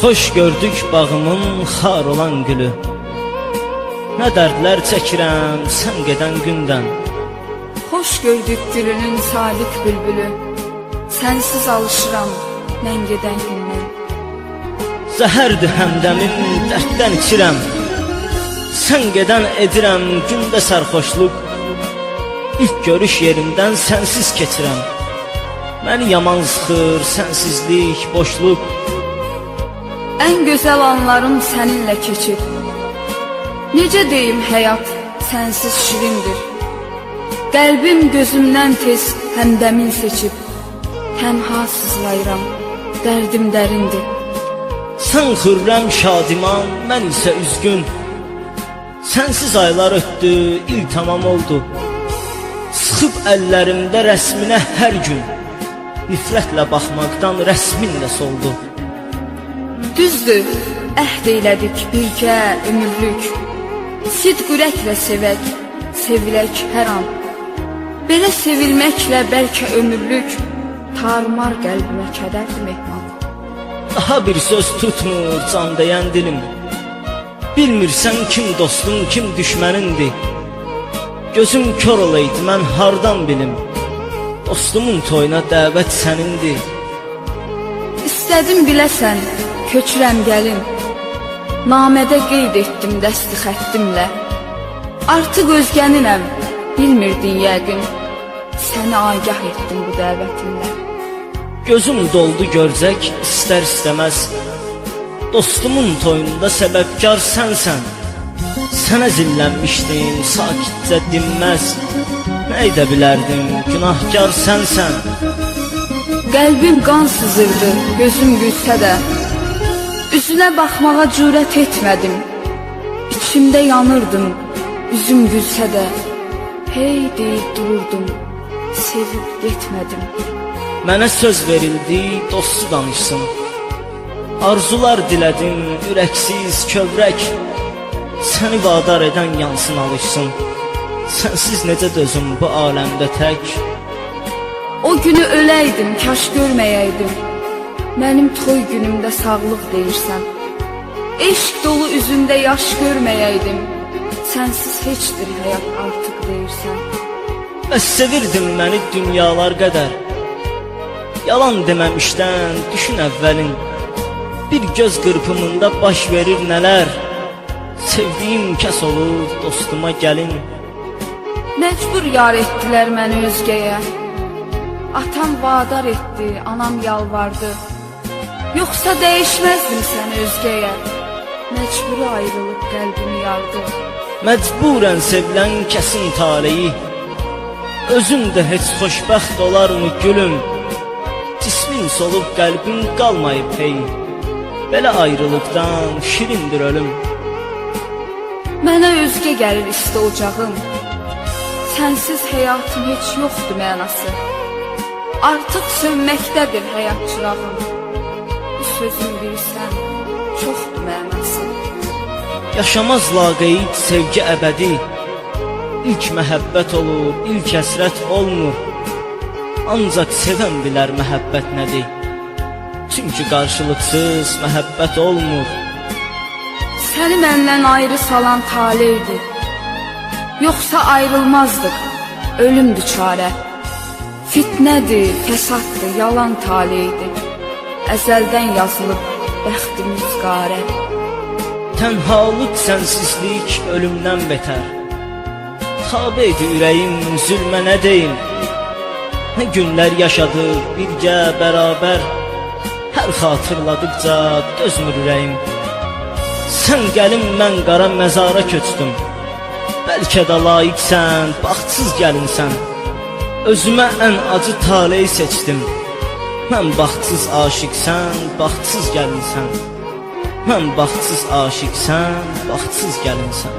Xoş gördük bağımın xar olan gülü. Nə dərdlər çəkirəm sən gedən gündən. Xoş gördük gülünün sadiq bülbülü. Sənsiz alışıram mən gedən gündən. Zəhərdir həmdəmin dərddən içirəm. Sən gedən edirəm gündə sərxoşluq. İlk görüş yerimdən sənsiz keçirəm. Məni yaman sıxır sənsizlik, boşluq. Ən gözəl anlarım səninlə keçib. Necə deyim həyat sənsiz şirindir. Qəlbim gözümdən tez həmdəmin seçib. Tənha sızlayıram, dərdim dərindir. Sən xürrəm şadiman, mən isə üzgün. Sənsiz aylar ötdü, il tamam oldu. Sıxıb əllərimdə rəsminə hər gün. Nifrətlə baxmaqdan rəsminlə soldu. Düzdür, əhd eylədik birgə ömürlük. Sidq ürəklə sevək, sevilək hər an. Belə sevilməklə bəlkə ömürlük. Tarmar qəlbimə kədərdir mehman. Daha bir söz tutmur can deyən dilim. Bilmirsən kim dostum, kim düşmənindir. Gözüm kör olaydı mən hardan bilim. Dostumun toyuna dəvət sənindir. İstədim biləsən, köçürəm gəlin. Namədə qeyd etdim dəsti xəttimlə. Artıq özgəninəm, bilmirdin yəqin. Səni agah etdim bu dəvətimlə. Gözüm doldu görcək istər istəməz. Dostumun toyunda səbəbkar sənsən. Sənə zillənmişdim sakitcə dinməz. Nə edə bilərdim günahkar sənsən. Qəlbim qan sızırdı gözüm gülsə də. Üzünə baxmağa cürət etmədim. İçimdə yanırdım üzüm gülsə də. Hey deyib dururdum, sevib getmədim. Mənə söz verildi dostu danışsın. Arzular dilədim ürəksiz kövrək. Səni vadar edən yansın alışsın. Sənsiz necə dözüm bu aləmdə tək. O günü öləydim, kaş görməyəydim. Mənim toy günümdə sağlıq deyirsən. Eşq dolu üzündə yaş görməyəydim. Sənsiz heçdir həyat artıq deyirsən. Bəs sevirdin məni dünyalar qədər. Yalan deməmişdən düşün əvvəlin. Bir göz qırpımında baş verir nələr. Sevdiyim kəs olur dostuma gəlin. Məcbur yar etdilər məni özgəyə. Atam vadar etdi, anam yalvardı. Yoxsa dəyişməzdim səni özgəyə. Məcburi ayrılıb qəlbimi yardı. Məcburən sevilən kəsin taleyi. Özün də heç xoşbəxt olarmı gülüm? Cismin solub qəlbin qalmayıb hey. Belə ayrılıqdan şirindir ölüm. Mənə özgə gəlir isti ocağım. Sənsiz həyatım heç yoxdur mənası. Artıq sönməkdədir həyat çırağım. Bu sözün bilsən çoxdur mənası. Yaşamaz laqeyd sevgi əbədi. İlk məhəbbət olur, ilk həsrət olmur. Ancaq sevən bilər məhəbbət nədir. Çünki qarşılıqsız məhəbbət olmur. Səni məndən ayrı salan taleydi. Yoxsa ayrılmazdıq, ölümdü çarə. Fitnədir, fəsaddır, yalan taleydi. Əzəldən yazılıb bəxtimiz qarə. Tənhalıq, sənsizlik ölümdən betər. Tabeydi ürəyim zülmə nə deyim. Nə günlər yaşadıq birgə bərabər. Hər xatırladıqca dözmür ürəyim. Sən gəlin mən qara məzara köçdüm. Bəlkə də layiqsən, baxtsız gəlinsən. Özümə ən acı taleyi seçdim. Mən baxtsız aşiqsən, baxtsız gəlinsən. Mən baxtsız aşiqsən, baxtsız gəlinsən.